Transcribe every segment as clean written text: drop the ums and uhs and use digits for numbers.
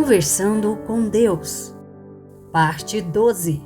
Conversando com Deus, parte 12.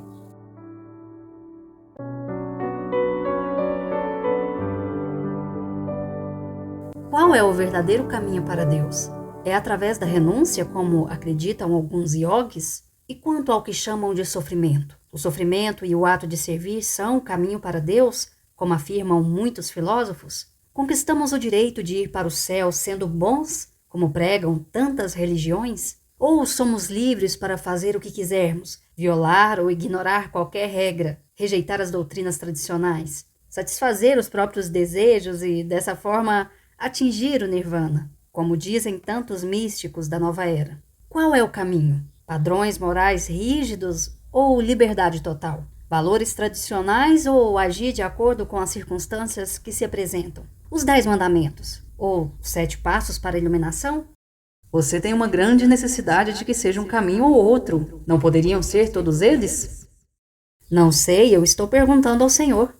Qual é o verdadeiro caminho para Deus? É através da renúncia, como acreditam alguns iogues? E quanto ao que chamam de sofrimento? O sofrimento e o ato de servir são o caminho para Deus, como afirmam muitos filósofos? Conquistamos o direito de ir para o céu sendo bons, como pregam tantas religiões? Ou somos livres para fazer o que quisermos, violar ou ignorar qualquer regra, rejeitar as doutrinas tradicionais, satisfazer os próprios desejos e, dessa forma, atingir o nirvana, como dizem tantos místicos da nova era? Qual é o caminho? Padrões morais rígidos ou liberdade total? Valores tradicionais ou agir de acordo com as circunstâncias que se apresentam? Os 10 mandamentos ou os 7 passos para a iluminação? Você tem uma grande necessidade de que seja um caminho ou outro. Não poderiam ser todos eles? Não sei, eu estou perguntando ao Senhor.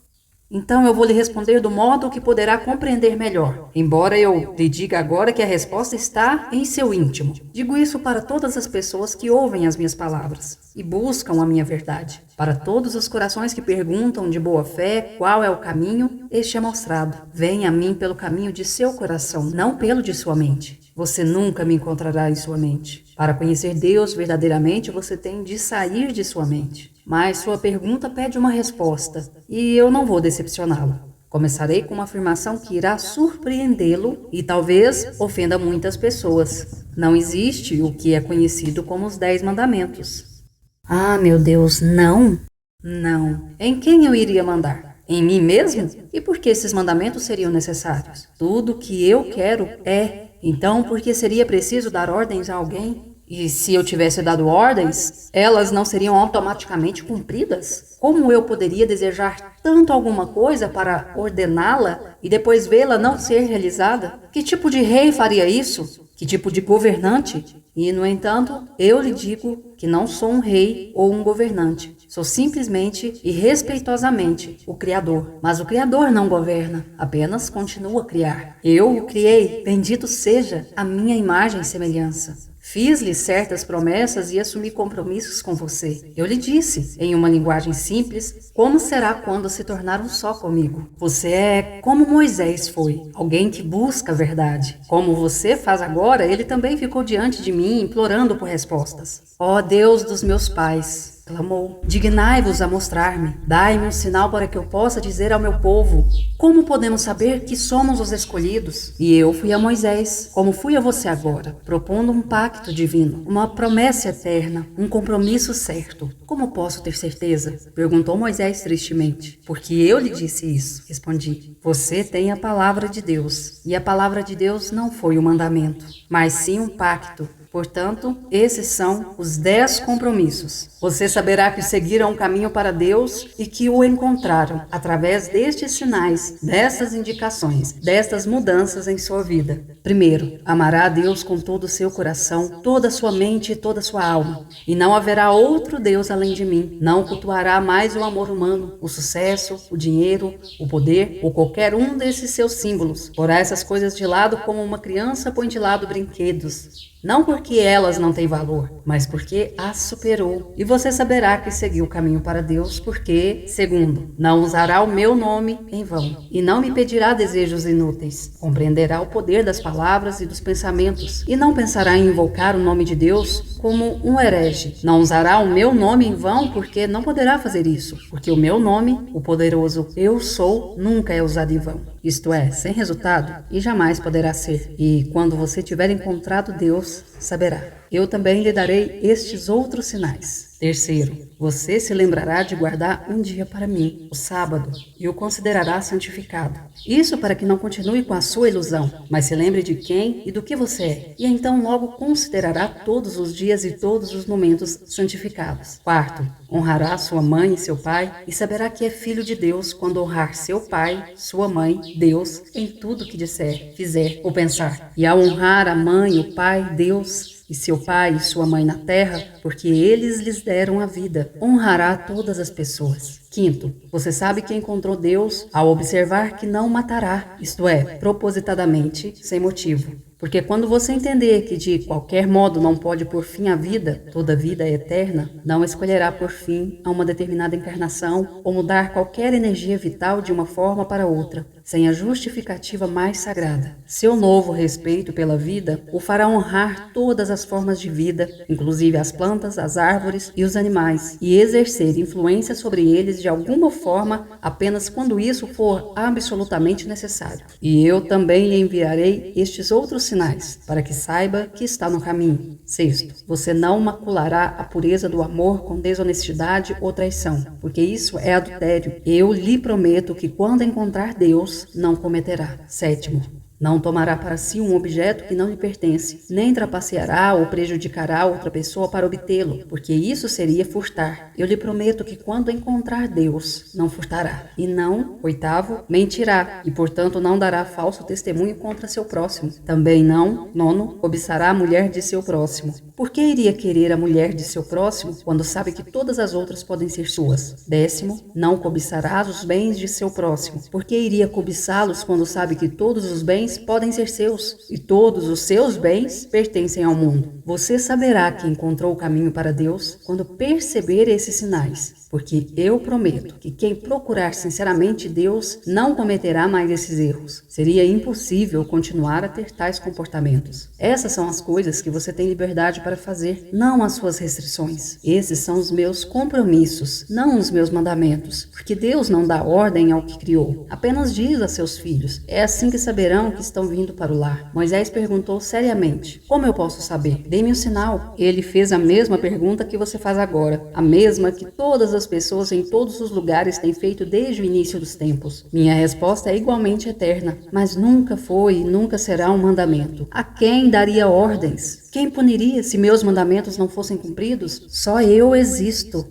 Então eu vou lhe responder do modo que poderá compreender melhor, embora eu lhe diga agora que a resposta está em seu íntimo. Digo isso para todas as pessoas que ouvem as minhas palavras e buscam a minha verdade. Para todos os corações que perguntam de boa fé qual é o caminho, este é mostrado. Venha a mim pelo caminho de seu coração, não pelo de sua mente. Você nunca me encontrará em sua mente. Para conhecer Deus verdadeiramente, você tem de sair de sua mente. Mas sua pergunta pede uma resposta, e eu não vou decepcioná-lo. Começarei com uma afirmação que irá surpreendê-lo e talvez ofenda muitas pessoas. Não existe o que é conhecido como os 10 mandamentos. Ah, meu Deus, não? Não. Em quem eu iria mandar? Em mim mesmo? E por que esses mandamentos seriam necessários? Tudo o que eu quero é. Então, por que seria preciso dar ordens a alguém? E se eu tivesse dado ordens, elas não seriam automaticamente cumpridas? Como eu poderia desejar tanto alguma coisa para ordená-la e depois vê-la não ser realizada? Que tipo de rei faria isso? Que tipo de governante? E, no entanto, eu lhe digo que não sou um rei ou um governante. Sou simplesmente e respeitosamente o Criador. Mas o Criador não governa, apenas continua a criar. Eu o criei, bendito seja a minha imagem e semelhança. Fiz-lhe certas promessas e assumi compromissos com você. Eu lhe disse, em uma linguagem simples, como será quando se tornar um só comigo. Você é como Moisés foi, alguém que busca a verdade. Como você faz agora, ele também ficou diante de mim, implorando por respostas. Ó Deus dos meus pais, clamou, dignai-vos a mostrar-me. Dai-me um sinal para que eu possa dizer ao meu povo. Como podemos saber que somos os escolhidos? E eu fui a Moisés, como fui a você agora, propondo um pacto divino, uma promessa eterna, um compromisso certo. Como posso ter certeza? Perguntou Moisés tristemente. Porque eu lhe disse isso, respondi. Você tem a palavra de Deus, e a palavra de Deus não foi um mandamento, mas sim um pacto. Portanto, esses são os 10 compromissos. Você saberá que seguiram um caminho para Deus e que o encontraram através destes sinais, destas indicações, destas mudanças em sua vida. Primeiro, amará a Deus com todo o seu coração, toda a sua mente e toda a sua alma. E não haverá outro Deus além de mim. Não cultuará mais o amor humano, o sucesso, o dinheiro, o poder ou qualquer um desses seus símbolos. Porá essas coisas de lado como uma criança põe de lado brinquedos. Não porque elas não têm valor, mas porque as superou. E você saberá que seguiu o caminho para Deus, porque, segundo, não usará o meu nome em vão, e não me pedirá desejos inúteis. Compreenderá o poder das palavras e dos pensamentos, e não pensará em invocar o nome de Deus como um herege. Não usará o meu nome em vão, porque não poderá fazer isso, porque o meu nome, o poderoso Eu Sou, nunca é usado em vão. Isto é, sem resultado, e jamais poderá ser. E quando você tiver encontrado Deus, saberá. Eu também lhe darei estes outros sinais. Terceiro, você se lembrará de guardar um dia para mim, o sábado, e o considerará santificado. Isso para que não continue com a sua ilusão, mas se lembre de quem e do que você é. E então logo considerará todos os dias e todos os momentos santificados. Quarto, honrará sua mãe e seu pai, e saberá que é filho de Deus quando honrar seu pai, sua mãe, Deus, em tudo que disser, fizer ou pensar. E ao honrar a mãe, o pai, Deus, e seu pai e sua mãe na terra, porque eles lhes deram a vida, honrará todas as pessoas. Quinto, você sabe que encontrou Deus ao observar que não matará, isto é, propositadamente, sem motivo. Porque quando você entender que de qualquer modo não pode pôr fim à vida, toda vida é eterna, não escolherá pôr fim a uma determinada encarnação ou mudar qualquer energia vital de uma forma para outra, sem a justificativa mais sagrada. Seu novo respeito pela vida o fará honrar todas as formas de vida, inclusive as plantas, as árvores e os animais, e exercer influência sobre eles de alguma forma apenas quando isso for absolutamente necessário. E eu também lhe enviarei estes outros sinais, para que saiba que está no caminho. Sexto, você não maculará a pureza do amor com desonestidade ou traição, porque isso é adultério. Eu lhe prometo que quando encontrar Deus, não cometerá. Sétimo, não tomará para si um objeto que não lhe pertence, nem trapaceará ou prejudicará outra pessoa para obtê-lo, porque isso seria furtar. Eu lhe prometo que quando encontrar Deus, não furtará. E não, oitavo, mentirá, e portanto não dará falso testemunho contra seu próximo. Também não, nono, cobiçará a mulher de seu próximo. Por que iria querer a mulher de seu próximo quando sabe que todas as outras podem ser suas? Décimo, não cobiçarás os bens de seu próximo. Por que iria cobiçá-los quando sabe que todos os bens podem ser seus, e todos os seus bens pertencem ao mundo? Você saberá que encontrou o caminho para Deus quando perceber esses sinais, porque eu prometo que quem procurar sinceramente Deus não cometerá mais esses erros. Seria impossível continuar a ter tais comportamentos. Essas são as coisas que você tem liberdade para fazer, não as suas restrições. Esses são os meus compromissos, não os meus mandamentos, porque Deus não dá ordem ao que criou, apenas diz a seus filhos: é assim que saberão que estão vindo para o lar. Moisés perguntou seriamente: como eu posso saber? Dê-me um sinal. Ele fez a mesma pergunta que você faz agora, a mesma que todas as pessoas em todos os lugares têm feito desde o início dos tempos. Minha resposta é igualmente eterna, mas nunca foi e nunca será um mandamento. A quem daria ordens? Quem puniria se meus mandamentos não fossem cumpridos? Só eu existo.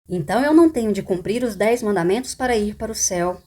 Então eu não tenho de cumprir os 10 mandamentos para ir para o céu.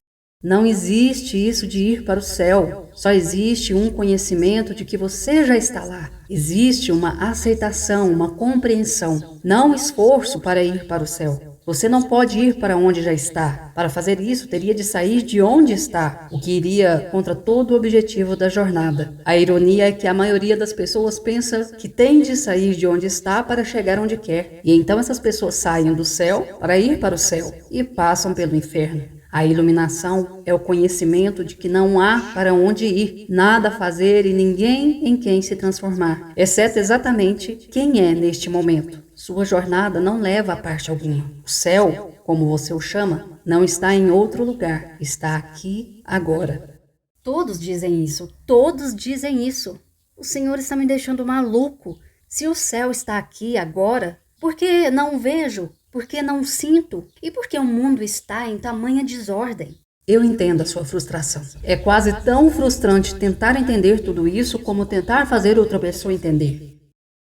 Não existe isso de ir para o céu. Só existe um conhecimento de que você já está lá. Existe uma aceitação, uma compreensão, não esforço para ir para o céu. Você não pode ir para onde já está. Para fazer isso, teria de sair de onde está, o que iria contra todo o objetivo da jornada. A ironia é que a maioria das pessoas pensa que tem de sair de onde está para chegar onde quer. E então essas pessoas saem do céu para ir para o céu e passam pelo inferno. A iluminação é o conhecimento de que não há para onde ir, nada a fazer e ninguém em quem se transformar, exceto exatamente quem é neste momento. Sua jornada não leva a parte alguma. O céu, como você o chama, não está em outro lugar, está aqui, agora. Todos dizem isso, todos dizem isso. O Senhor está me deixando maluco. Se o céu está aqui, agora, por que não o vejo? Por que não o sinto? E por que o mundo está em tamanha desordem? Eu entendo a sua frustração. É quase tão frustrante tentar entender tudo isso como tentar fazer outra pessoa entender.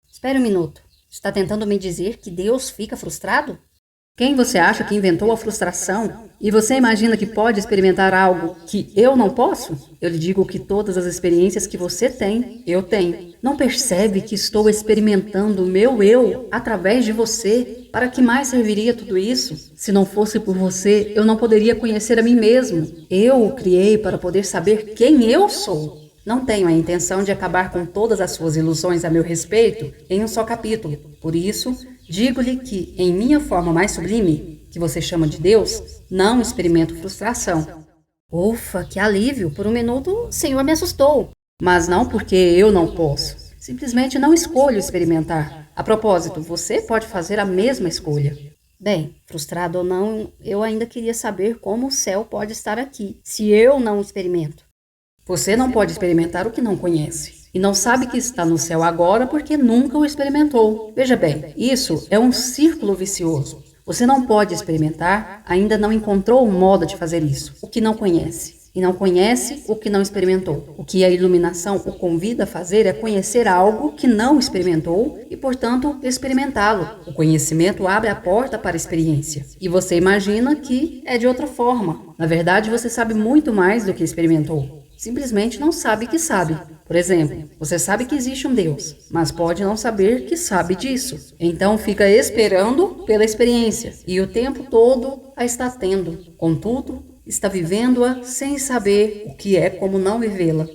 Espere um minuto. Está tentando me dizer que Deus fica frustrado? Quem você acha que inventou a frustração? E você imagina que pode experimentar algo que eu não posso? Eu lhe digo que todas as experiências que você tem, eu tenho. Não percebe que estou experimentando o meu eu através de você? Para que mais serviria tudo isso? Se não fosse por você, eu não poderia conhecer a mim mesmo. Eu o criei para poder saber quem eu sou. Não tenho a intenção de acabar com todas as suas ilusões a meu respeito em um só capítulo. Por isso, digo-lhe que, em minha forma mais sublime, que você chama de Deus, não experimento frustração. Ufa, que alívio! Por um minuto, o Senhor me assustou. Mas não porque eu não posso. Simplesmente não escolho experimentar. A propósito, você pode fazer a mesma escolha. Bem, frustrado ou não, eu ainda queria saber como o céu pode estar aqui, se eu não experimento. Você não pode experimentar o que não conhece. E não sabe que está no céu agora porque nunca o experimentou. Veja bem, isso é um círculo vicioso. Você não pode experimentar, ainda não encontrou um modo de fazer isso, o que não conhece. E não conhece o que não experimentou. O que a iluminação o convida a fazer é conhecer algo que não experimentou e, portanto, experimentá-lo. O conhecimento abre a porta para a experiência. E você imagina que é de outra forma. Na verdade, você sabe muito mais do que experimentou. Simplesmente não sabe que sabe. Por exemplo, você sabe que existe um Deus, mas pode não saber que sabe disso. Então fica esperando pela experiência e o tempo todo a está tendo. Contudo, está vivendo-a sem saber o que é como não vivê-la.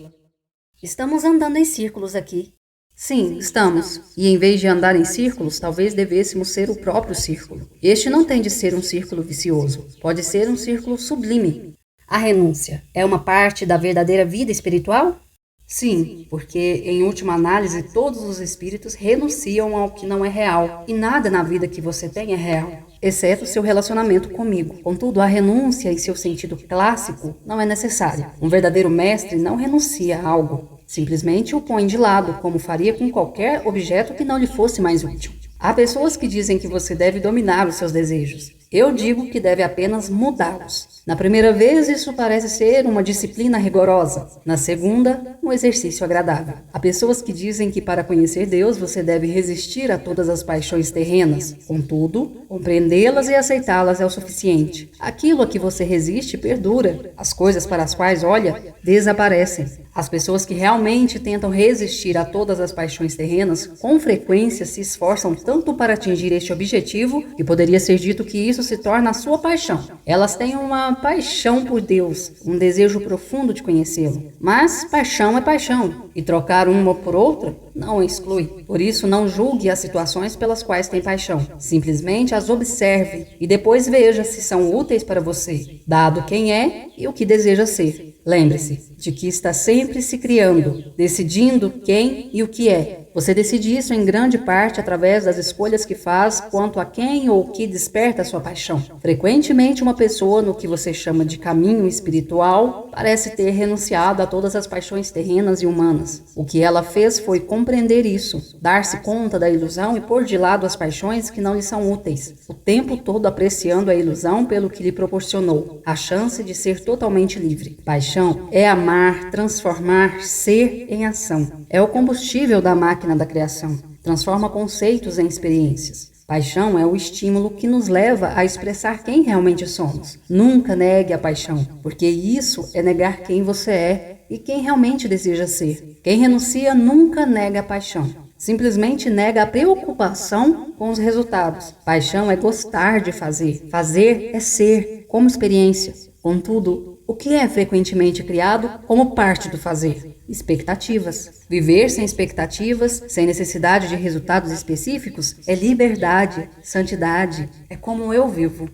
Estamos andando em círculos aqui. Sim, estamos. E em vez de andar em círculos, talvez devêssemos ser o próprio círculo. Este não tem de ser um círculo vicioso. Pode ser um círculo sublime. A renúncia é uma parte da verdadeira vida espiritual? Sim, porque, em última análise, todos os espíritos renunciam ao que não é real. E nada na vida que você tem é real, exceto seu relacionamento comigo. Contudo, a renúncia, em seu sentido clássico, não é necessária. Um verdadeiro mestre não renuncia a algo. Simplesmente o põe de lado, como faria com qualquer objeto que não lhe fosse mais útil. Há pessoas que dizem que você deve dominar os seus desejos. Eu digo que deve apenas mudá-los. Na primeira vez, isso parece ser uma disciplina rigorosa. Na segunda, um exercício agradável. Há pessoas que dizem que para conhecer Deus você deve resistir a todas as paixões terrenas. Contudo, compreendê-las e aceitá-las é o suficiente. Aquilo a que você resiste perdura. As coisas para as quais olha desaparecem. As pessoas que realmente tentam resistir a todas as paixões terrenas, com frequência se esforçam tanto para atingir este objetivo que poderia ser dito que isso se torna a sua paixão. Elas têm uma paixão por Deus, um desejo profundo de conhecê-lo. Mas paixão é paixão, e trocar uma por outra não a exclui. Por isso, não julgue as situações pelas quais tem paixão. Simplesmente as observe e depois veja se são úteis para você, dado quem é e o que deseja ser. Lembre-se de que está sempre se criando, decidindo quem e o que é. Você decide isso em grande parte através das escolhas que faz quanto a quem ou o que desperta a sua paixão. Frequentemente, uma pessoa no que você chama de caminho espiritual parece ter renunciado a todas as paixões terrenas e humanas. O que ela fez foi compreender isso, dar-se conta da ilusão e pôr de lado as paixões que não lhe são úteis, o tempo todo apreciando a ilusão pelo que lhe proporcionou, a chance de ser totalmente livre. Paixão é amar, transformar, ser em ação. É o combustível da máquina da criação. Transforma conceitos em experiências. Paixão é o estímulo que nos leva a expressar quem realmente somos. Nunca negue a paixão, porque isso é negar quem você é e quem realmente deseja ser. Quem renuncia nunca nega a paixão. Simplesmente nega a preocupação com os resultados. Paixão é gostar de fazer. Fazer é ser, como experiência. Contudo, o que é frequentemente criado como parte do fazer? Expectativas. Viver sem expectativas, sem necessidade de resultados específicos, é liberdade, santidade. É como eu vivo.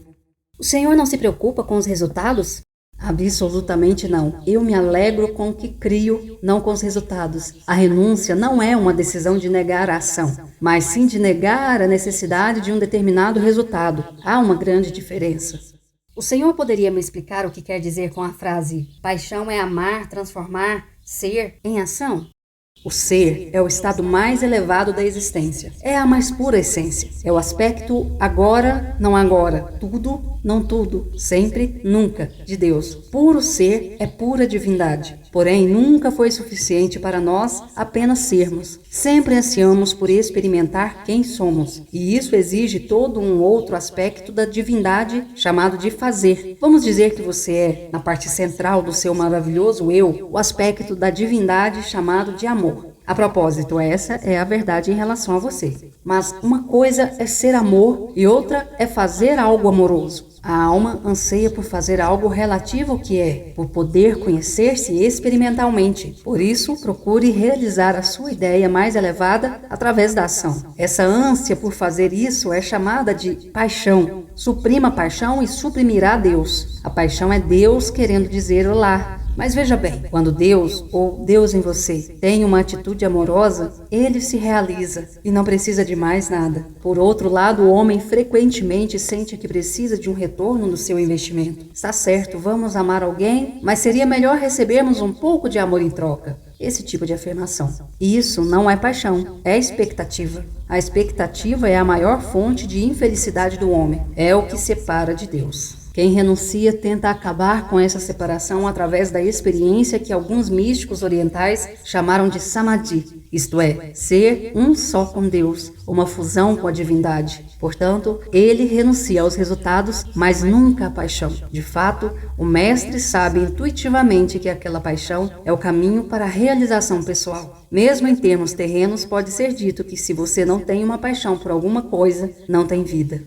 O Senhor não se preocupa com os resultados? Absolutamente não. Eu me alegro com o que crio, não com os resultados. A renúncia não é uma decisão de negar a ação, mas sim de negar a necessidade de um determinado resultado. Há uma grande diferença. O Senhor poderia me explicar o que quer dizer com a frase paixão é amar, transformar, ser em ação? O ser é o estado mais elevado da existência. É a mais pura essência. É o aspecto agora, não agora, tudo, não tudo, sempre, nunca, de Deus. Puro ser é pura divindade. Porém, nunca foi suficiente para nós apenas sermos. Sempre ansiamos por experimentar quem somos. E isso exige todo um outro aspecto da divindade chamado de fazer. Vamos dizer que você é, na parte central do seu maravilhoso eu, o aspecto da divindade chamado de amor. A propósito, essa é a verdade em relação a você. Mas uma coisa é ser amor e outra é fazer algo amoroso. A alma anseia por fazer algo relativo ao que é, por poder conhecer-se experimentalmente. Por isso, procure realizar a sua ideia mais elevada através da ação. Essa ânsia por fazer isso é chamada de paixão. Suprima a paixão e suprimirá Deus. A paixão é Deus querendo dizer olá. Mas veja bem, quando Deus, ou Deus em você, tem uma atitude amorosa, ele se realiza e não precisa de mais nada. Por outro lado, o homem frequentemente sente que precisa de um retorno no seu investimento. Está certo, vamos amar alguém, mas seria melhor recebermos um pouco de amor em troca. Esse tipo de afirmação. Isso não é paixão, é expectativa. A expectativa é a maior fonte de infelicidade do homem. É o que separa de Deus. Quem renuncia tenta acabar com essa separação através da experiência que alguns místicos orientais chamaram de samadhi, isto é, ser um só com Deus, uma fusão com a divindade. Portanto, ele renuncia aos resultados, mas nunca à paixão. De fato, o mestre sabe intuitivamente que aquela paixão é o caminho para a realização pessoal. Mesmo em termos terrenos, pode ser dito que se você não tem uma paixão por alguma coisa, não tem vida.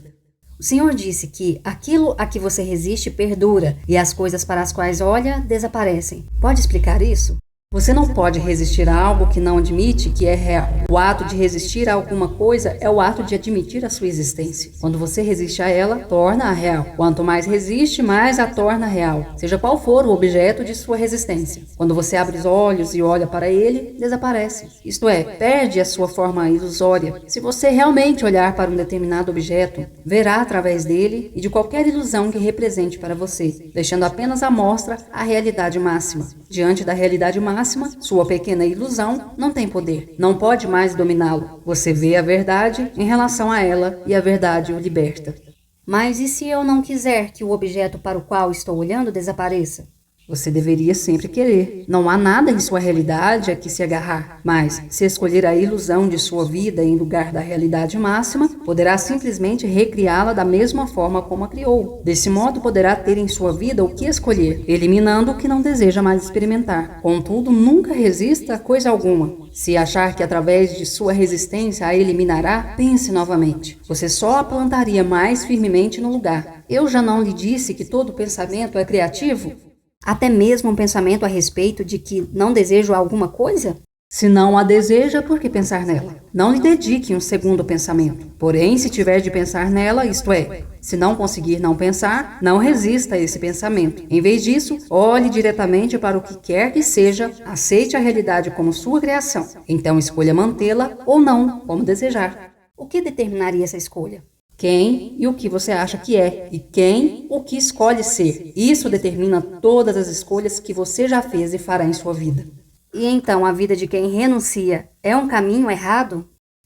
O Senhor disse que aquilo a que você resiste perdura e as coisas para as quais olha desaparecem. Pode explicar isso? Você não pode resistir a algo que não admite que é real. O ato de resistir a alguma coisa é o ato de admitir a sua existência. Quando você resiste a ela, torna-a real. Quanto mais resiste, mais a torna real, seja qual for o objeto de sua resistência. Quando você abre os olhos e olha para ele, desaparece. Isto é, perde a sua forma ilusória. Se você realmente olhar para um determinado objeto, verá através dele e de qualquer ilusão que represente para você, deixando apenas à mostra a realidade máxima. Diante da realidade máxima, sua pequena ilusão não tem poder, não pode mais dominá-lo. Você vê a verdade em relação a ela e a verdade o liberta. Mas e se eu não quiser que o objeto para o qual estou olhando desapareça? Você deveria sempre querer. Não há nada em sua realidade a que se agarrar. Mas, se escolher a ilusão de sua vida em lugar da realidade máxima, poderá simplesmente recriá-la da mesma forma como a criou. Desse modo, poderá ter em sua vida o que escolher, eliminando o que não deseja mais experimentar. Contudo, nunca resista a coisa alguma. Se achar que através de sua resistência a eliminará, pense novamente. Você só a plantaria mais firmemente no lugar. Eu já não lhe disse que todo pensamento é criativo? Até mesmo um pensamento a respeito de que não desejo alguma coisa? Se não a deseja, por que pensar nela? Não lhe dedique um segundo pensamento. Porém, se tiver de pensar nela, isto é, se não conseguir não pensar, não resista a esse pensamento. Em vez disso, olhe diretamente para o que quer que seja, aceite a realidade como sua criação. Então escolha mantê-la ou não, como desejar. O que determinaria essa escolha? Quem e o que você acha que é, e quem o que escolhe ser. Isso determina todas as escolhas que você já fez e fará em sua vida. E então a vida de quem renuncia é um caminho errado?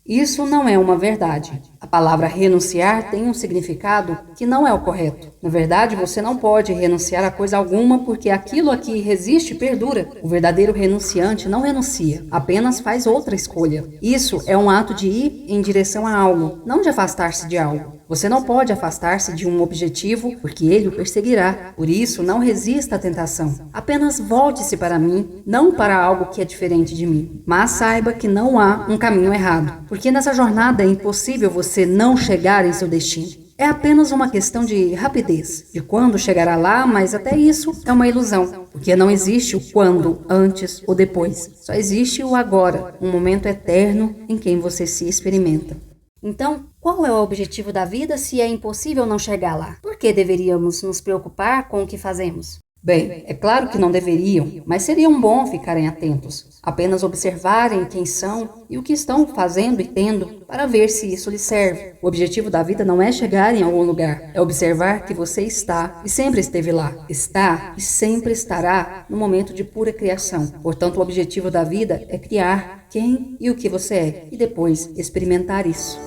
Isso não é uma verdade. A palavra renunciar tem um significado que não é o correto. Na verdade, você não pode renunciar a coisa alguma porque aquilo a que resiste perdura. O verdadeiro renunciante não renuncia, apenas faz outra escolha. Isso é um ato de ir em direção a algo, não de afastar-se de algo. Você não pode afastar-se de um objetivo porque ele o perseguirá. Por isso, não resista à tentação. Apenas volte-se para mim, não para algo que é diferente de mim. Mas saiba que não há um caminho errado, porque nessa jornada é impossível você não chegar em seu destino. É apenas uma questão de rapidez, de quando chegará lá, mas até isso é uma ilusão, porque não existe o quando, antes ou depois. Só existe o agora, um momento eterno em quem você se experimenta. Então, qual é o objetivo da vida se é impossível não chegar lá? Por que deveríamos nos preocupar com o que fazemos? Bem, é claro que não deveriam, mas seria bom ficarem atentos, apenas observarem quem são e o que estão fazendo e tendo para ver se isso lhes serve. O objetivo da vida não é chegar em algum lugar, é observar que você está e sempre esteve lá, está e sempre estará no momento de pura criação. Portanto, o objetivo da vida é criar quem e o que você é e depois experimentar isso.